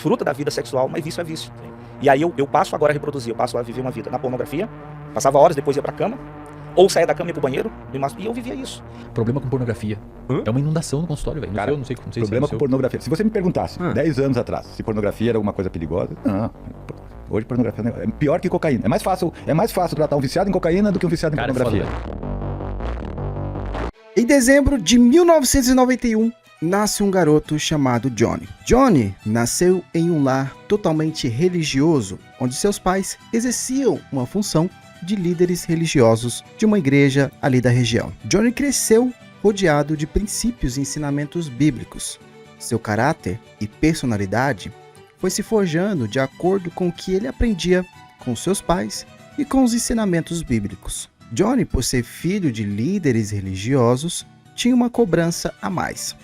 desfruta da vida sexual, mas vício é vício. E aí eu passo agora a reproduzir, eu passo a viver uma vida na pornografia, passava horas, depois ia pra cama, ou saía da cama e ia pro banheiro, e eu vivia isso. Problema com pornografia. É uma inundação no consultório, velho. Cara, Eu não sei como. Problema com pornografia. Se você me perguntasse 10 anos atrás se pornografia era alguma coisa perigosa, não. Hoje pornografia é pior que cocaína. É mais fácil tratar um viciado em cocaína do que um viciado em pornografia. Em dezembro de 1991, nasce um garoto chamado Johnny. Johnny nasceu em um lar totalmente religioso, onde seus pais exerciam uma função de líderes religiosos de uma igreja ali da região. Johnny cresceu rodeado de princípios e ensinamentos bíblicos. Seu caráter e personalidade foi se forjando de acordo com o que ele aprendia com seus pais e com os ensinamentos bíblicos. Johnny, por ser filho de líderes religiosos, tinha uma cobrança a mais.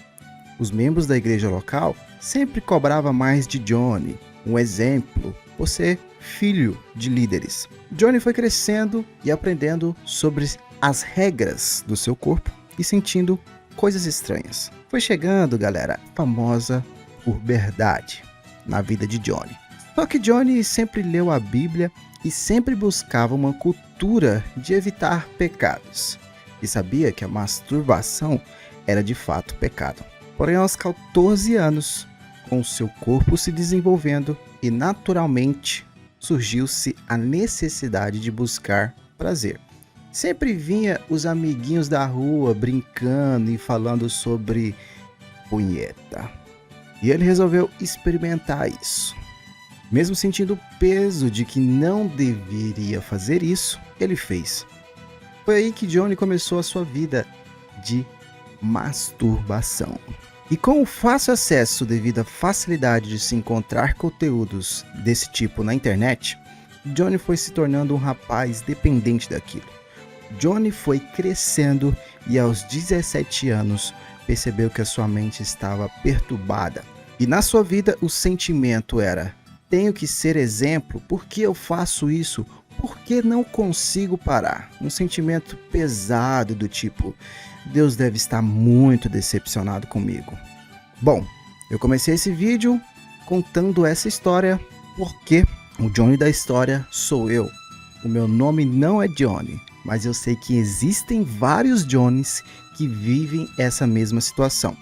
Os membros da igreja local sempre cobravam mais de Johnny, um exemplo por ser filho de líderes. Johnny foi crescendo e aprendendo sobre as regras do seu corpo e sentindo coisas estranhas. Foi chegando, galera, a famosa puberdade na vida de Johnny. Só que Johnny sempre leu a Bíblia e sempre buscava uma cultura de evitar pecados. E sabia que a masturbação era de fato pecado. Porém, aos 14 anos, com seu corpo se desenvolvendo e naturalmente surgiu-se a necessidade de buscar prazer. Sempre vinha os amiguinhos da rua brincando e falando sobre punheta. E ele resolveu experimentar isso. Mesmo sentindo o peso de que não deveria fazer isso, ele fez. Foi aí que Johnny começou a sua vida de masturbação. E com o fácil acesso devido à facilidade de se encontrar conteúdos desse tipo na internet, Johnny foi se tornando um rapaz dependente daquilo. Johnny foi crescendo e aos 17 anos percebeu que a sua mente estava perturbada. E na sua vida o sentimento era: tenho que ser exemplo, por que eu faço isso? Por que não consigo parar? Um sentimento pesado do tipo: Deus deve estar muito decepcionado comigo. Bom, eu comecei esse vídeo contando essa história porque o Johnny da história sou eu. O meu nome não é Johnny, mas eu sei que existem vários Johnnys que vivem essa mesma situação.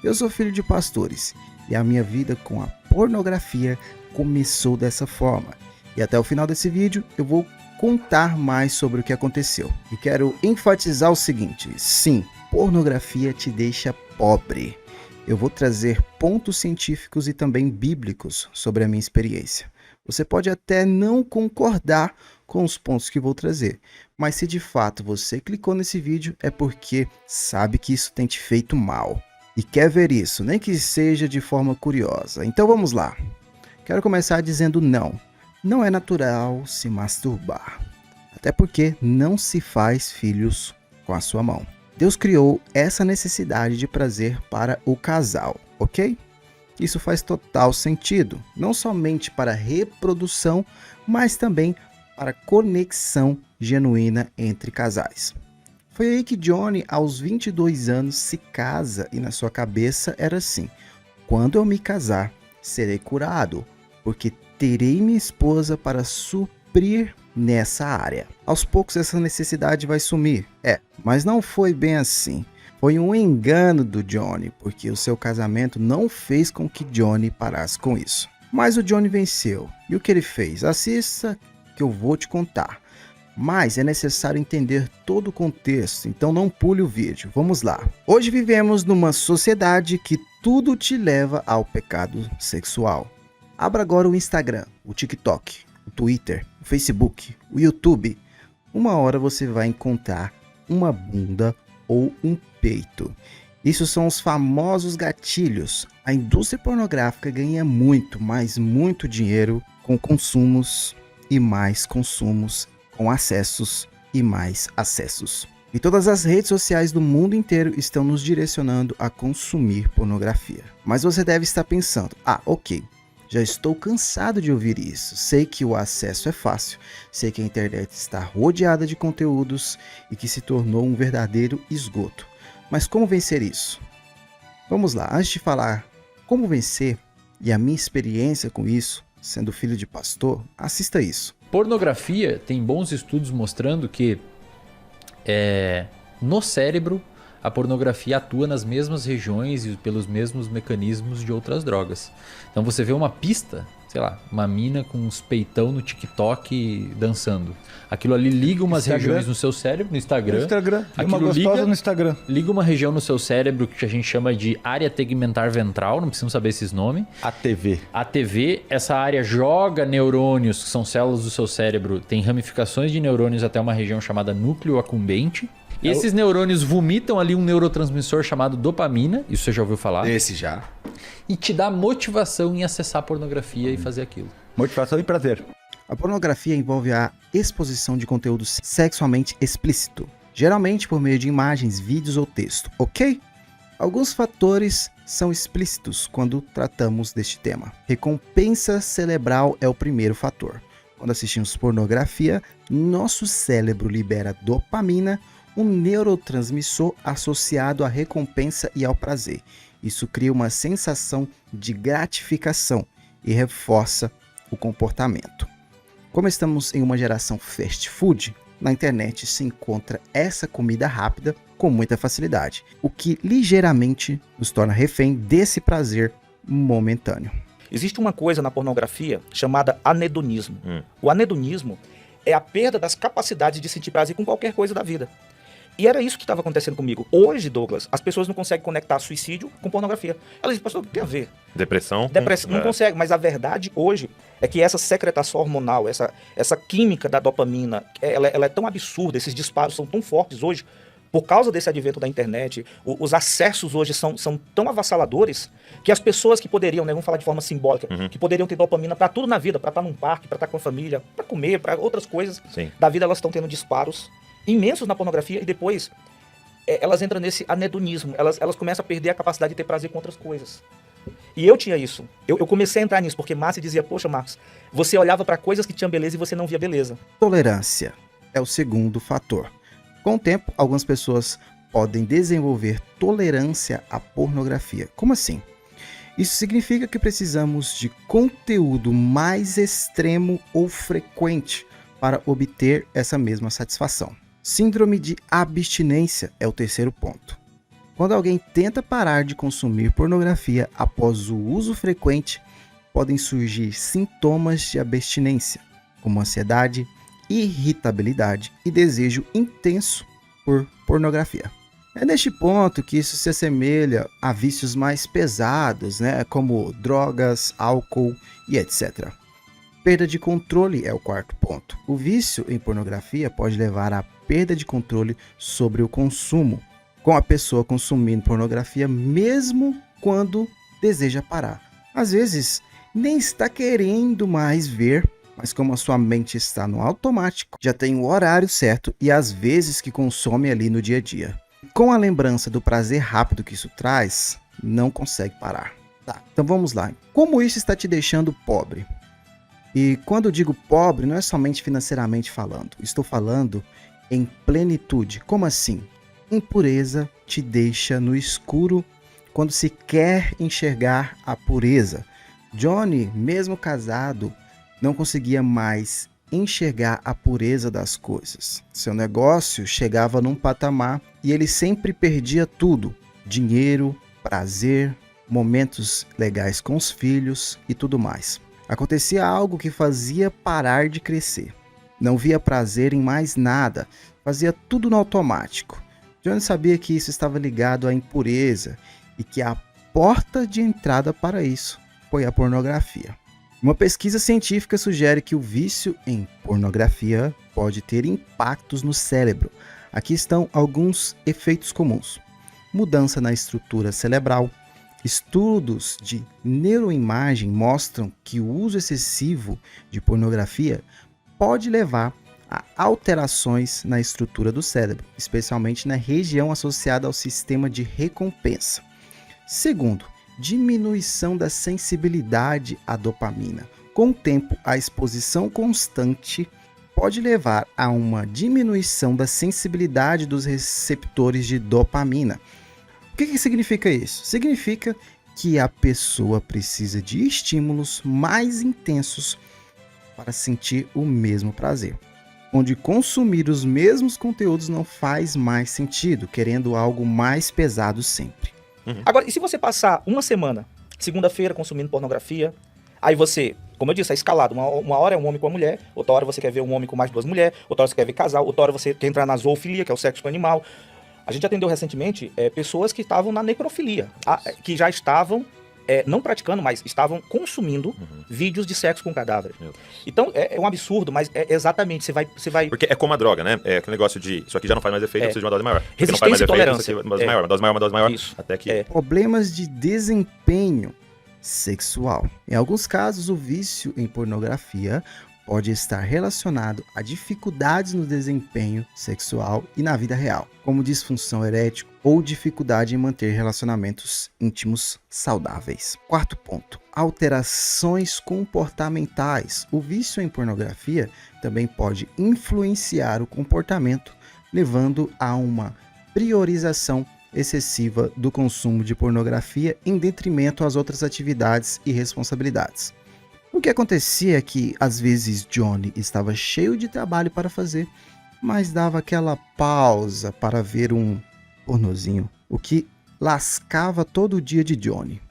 Eu sou filho de pastores e a minha vida com a pornografia começou dessa forma. E até o final desse vídeo eu vou contar mais sobre o que aconteceu. E quero enfatizar o seguinte: sim, pornografia te deixa pobre. Eu vou trazer pontos científicos e também bíblicos sobre a minha experiência. Você pode até não concordar com os pontos que vou trazer, mas se de fato você clicou nesse vídeo é porque sabe que isso tem te feito mal e quer ver isso, nem que seja de forma curiosa. Então vamos lá. Quero começar dizendo não. Não é natural se masturbar, até porque não se faz filhos com a sua mão. Deus criou essa necessidade de prazer para o casal, ok? Isso faz total sentido, não somente para reprodução, mas também para conexão genuína entre casais. Foi aí que Johnny, aos 22 anos, se casa e na sua cabeça era assim: quando eu me casar, serei curado, porque terei minha esposa para suprir nessa área. Aos poucos essa necessidade vai sumir. Mas não foi bem assim. Foi um engano do Johnny, porque o seu casamento não fez com que Johnny parasse com isso. Mas o Johnny venceu. E o que ele fez? Assista que eu vou te contar. Mas é necessário entender todo o contexto, então não pule o vídeo. Vamos lá. Hoje vivemos numa sociedade que tudo te leva ao pecado sexual. Abra agora o Instagram, o TikTok, o Twitter, o Facebook, o YouTube. Uma hora você vai encontrar uma bunda ou um peito. Isso são os famosos gatilhos. A indústria pornográfica ganha muito, mas muito dinheiro com consumos e mais consumos, com acessos e mais acessos. E todas as redes sociais do mundo inteiro estão nos direcionando a consumir pornografia. Mas você deve estar pensando: ok, já estou cansado de ouvir isso. Sei que o acesso é fácil, sei que a internet está rodeada de conteúdos e que se tornou um verdadeiro esgoto. Mas como vencer isso? Vamos lá, antes de falar como vencer, e a minha experiência com isso, sendo filho de pastor, assista isso. Pornografia, tem bons estudos mostrando que no cérebro a pornografia atua nas mesmas regiões e pelos mesmos mecanismos de outras drogas. Então você vê uma pista, sei lá, uma mina com uns peitão no TikTok dançando. Aquilo ali liga umas regiões no seu cérebro, no Instagram. Uma gostosa no Instagram. Liga uma região no seu cérebro que a gente chama de área tegmentar ventral, não precisamos saber esses nomes. ATV. ATV, essa área joga neurônios, que são células do seu cérebro, tem ramificações de neurônios até uma região chamada núcleo accumbente. Esses neurônios vomitam ali um neurotransmissor chamado dopamina, isso você já ouviu falar? Esse já. E te dá motivação em acessar a pornografia e fazer aquilo. Motivação e prazer. A pornografia envolve a exposição de conteúdo sexualmente explícito, geralmente por meio de imagens, vídeos ou texto, ok? Alguns fatores são explícitos quando tratamos deste tema. Recompensa cerebral é o primeiro fator. Quando assistimos pornografia, nosso cérebro libera dopamina, um neurotransmissor associado à recompensa e ao prazer. Isso cria uma sensação de gratificação e reforça o comportamento. Como estamos em uma geração fast food, na internet se encontra essa comida rápida com muita facilidade, o que ligeiramente nos torna refém desse prazer momentâneo. Existe uma coisa na pornografia chamada anedonismo. O anedonismo é a perda das capacidades de sentir prazer com qualquer coisa da vida. E era isso que estava acontecendo comigo. Hoje, Douglas, as pessoas não conseguem conectar suicídio com pornografia. Elas dizem, pastor, o que tem a ver? Depressão? Não consegue, mas a verdade hoje é que essa secretação hormonal, essa química da dopamina, ela é tão absurda, esses disparos são tão fortes hoje, por causa desse advento da internet, os acessos hoje são tão avassaladores, que as pessoas que poderiam, né, vamos falar de forma simbólica, que poderiam ter dopamina para tudo na vida, para estar num parque, para estar com a família, para comer, para outras coisas da vida, elas estão tendo disparos imensos na pornografia e depois elas entram nesse anedonismo, elas começam a perder a capacidade de ter prazer com outras coisas. E eu tinha isso, eu comecei a entrar nisso, porque Márcia dizia, poxa Marcos, você olhava para coisas que tinham beleza e você não via beleza. Tolerância é o segundo fator. Com o tempo, algumas pessoas podem desenvolver tolerância à pornografia. Como assim? Isso significa que precisamos de conteúdo mais extremo ou frequente para obter essa mesma satisfação. Síndrome de abstinência é o terceiro ponto. Quando alguém tenta parar de consumir pornografia após o uso frequente, podem surgir sintomas de abstinência, como ansiedade, irritabilidade e desejo intenso por pornografia. É neste ponto que isso se assemelha a vícios mais pesados, como drogas, álcool e etc. Perda de controle é o quarto ponto. O vício em pornografia pode levar à perda de controle sobre o consumo, com a pessoa consumindo pornografia mesmo quando deseja parar. Às vezes, nem está querendo mais ver, mas como a sua mente está no automático, já tem o horário certo e as vezes que consome ali no dia a dia. Com a lembrança do prazer rápido que isso traz, não consegue parar. Tá, então vamos lá. Como isso está te deixando pobre? E quando eu digo pobre, não é somente financeiramente falando. Estou falando em plenitude. Como assim? Impureza te deixa no escuro quando se quer enxergar a pureza. Johnny, mesmo casado, não conseguia mais enxergar a pureza das coisas. Seu negócio chegava num patamar e ele sempre perdia tudo: dinheiro, prazer, momentos legais com os filhos e tudo mais. Acontecia algo que fazia parar de crescer. Não via prazer em mais nada, fazia tudo no automático. Johnny sabia que isso estava ligado à impureza e que a porta de entrada para isso foi a pornografia. Uma pesquisa científica sugere que o vício em pornografia pode ter impactos no cérebro. Aqui estão alguns efeitos comuns: mudança na estrutura cerebral. Estudos de neuroimagem mostram que o uso excessivo de pornografia pode levar a alterações na estrutura do cérebro, especialmente na região associada ao sistema de recompensa. Segundo, diminuição da sensibilidade à dopamina. Com o tempo, a exposição constante pode levar a uma diminuição da sensibilidade dos receptores de dopamina. O que significa isso? Significa que a pessoa precisa de estímulos mais intensos para sentir o mesmo prazer, onde consumir os mesmos conteúdos não faz mais sentido, querendo algo mais pesado sempre. Agora, e se você passar uma semana, segunda-feira, consumindo pornografia, aí você, como eu disse, é escalado. Uma hora é um homem com uma mulher, outra hora você quer ver um homem com mais 2 mulheres, outra hora você quer ver casal, outra hora você quer entrar na zoofilia, que é o sexo com animal. A gente atendeu recentemente pessoas que estavam na necrofilia, que já estavam não praticando, mas estavam consumindo vídeos de sexo com cadáver. Então, é um absurdo, mas exatamente, você vai... Porque é como a droga, né? É aquele negócio de, isso aqui já não faz mais efeito, precisa de uma dose maior. Porque não Resistência faz mais e efeito, tolerância. uma dose maior, uma dose maior, Isso. até que... Problemas de desempenho sexual. Em alguns casos, o vício em pornografia pode estar relacionado a dificuldades no desempenho sexual e na vida real, como disfunção erétil ou dificuldade em manter relacionamentos íntimos saudáveis. Quarto ponto, alterações comportamentais. O vício em pornografia também pode influenciar o comportamento, levando a uma priorização excessiva do consumo de pornografia em detrimento às outras atividades e responsabilidades. O que acontecia é que, às vezes, Johnny estava cheio de trabalho para fazer, mas dava aquela pausa para ver um pornozinho, o que lascava todo o dia de Johnny.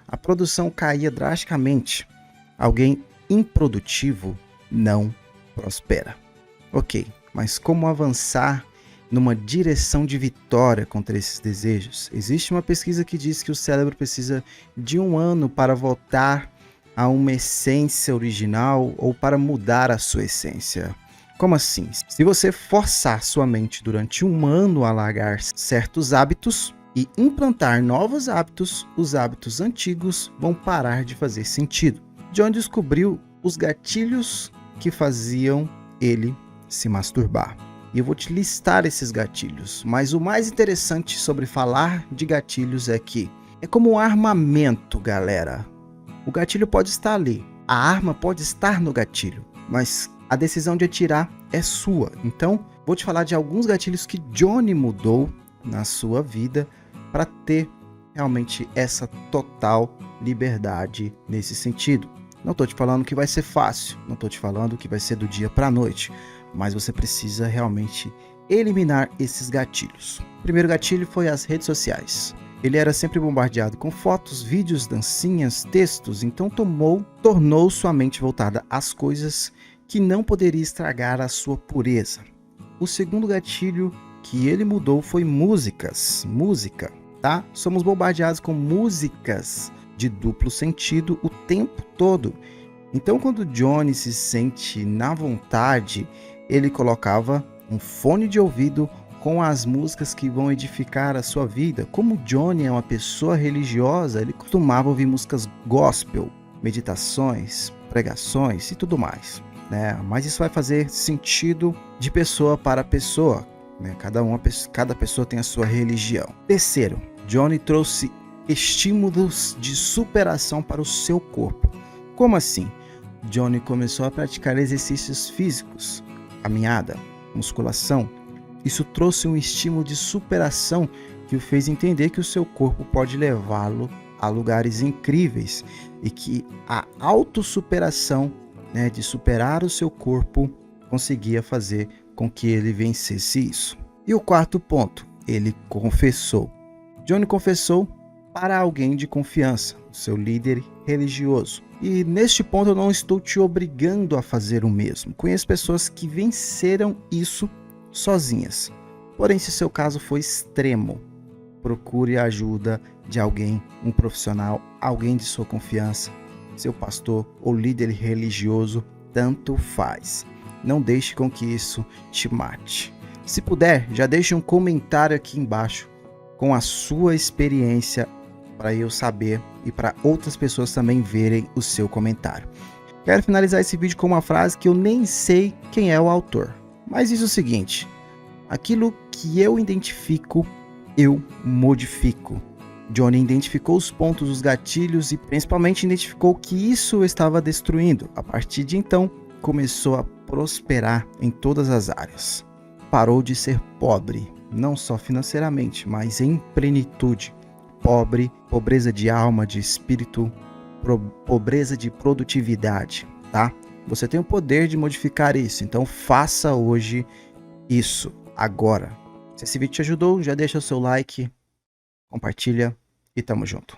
A produção caía drasticamente. Alguém improdutivo não prospera. Ok, mas como avançar numa direção de vitória contra esses desejos? Existe uma pesquisa que diz que o cérebro precisa de 1 ano para voltar a uma essência original ou para mudar a sua essência. Como assim? Se você forçar sua mente durante 1 ano a largar certos hábitos e implantar novos hábitos, os hábitos antigos vão parar de fazer sentido. John descobriu os gatilhos que faziam ele se masturbar. E eu vou te listar esses gatilhos, mas o mais interessante sobre falar de gatilhos é que é como um armamento, galera. O gatilho pode estar ali, a arma pode estar no gatilho, mas a decisão de atirar é sua. Então, vou te falar de alguns gatilhos que Johnny mudou na sua vida para ter realmente essa total liberdade nesse sentido. Não estou te falando que vai ser fácil, não estou te falando que vai ser do dia para a noite, mas você precisa realmente eliminar esses gatilhos. O primeiro gatilho foi as redes sociais. Ele era sempre bombardeado com fotos, vídeos, dancinhas, textos, então tornou sua mente voltada às coisas que não poderia estragar a sua pureza. O segundo gatilho que ele mudou foi música, tá? Somos bombardeados com músicas de duplo sentido o tempo todo. Então, quando Johnny se sente na vontade, ele colocava um fone de ouvido com as músicas que vão edificar a sua vida. Como Johnny é uma pessoa religiosa, ele costumava ouvir músicas gospel, meditações, pregações e tudo mais, né? Mas isso vai fazer sentido de pessoa para pessoa, né? Cada pessoa tem a sua religião. Terceiro, Johnny trouxe estímulos de superação para o seu corpo. Como assim? Johnny começou a praticar exercícios físicos, caminhada, musculação. Isso trouxe um estímulo de superação que o fez entender que o seu corpo pode levá-lo a lugares incríveis e que a autossuperação, né, de superar o seu corpo, conseguia fazer com que ele vencesse isso. E o quarto ponto, ele confessou. Johnny confessou para alguém de confiança, o seu líder religioso. E neste ponto eu não estou te obrigando a fazer o mesmo. Conheço pessoas que venceram isso sozinhas. Porém, se seu caso for extremo, procure a ajuda de alguém, um profissional, alguém de sua confiança, seu pastor ou líder religioso, tanto faz. Não deixe com que isso te mate. Se puder, já deixe um comentário aqui embaixo com a sua experiência para eu saber e para outras pessoas também verem o seu comentário. Quero finalizar esse vídeo com uma frase que eu nem sei quem é o autor. Mas diz o seguinte: aquilo que eu identifico, eu modifico. Johnny identificou os pontos dos gatilhos e principalmente identificou que isso o estava destruindo. A partir de então, começou a prosperar em todas as áreas. Parou de ser pobre, não só financeiramente, mas em plenitude. pobre, pobreza de alma, de espírito, pobreza de produtividade, tá? Você tem o poder de modificar isso, então faça hoje isso, agora. Se esse vídeo te ajudou, já deixa o seu like, compartilha e tamo junto.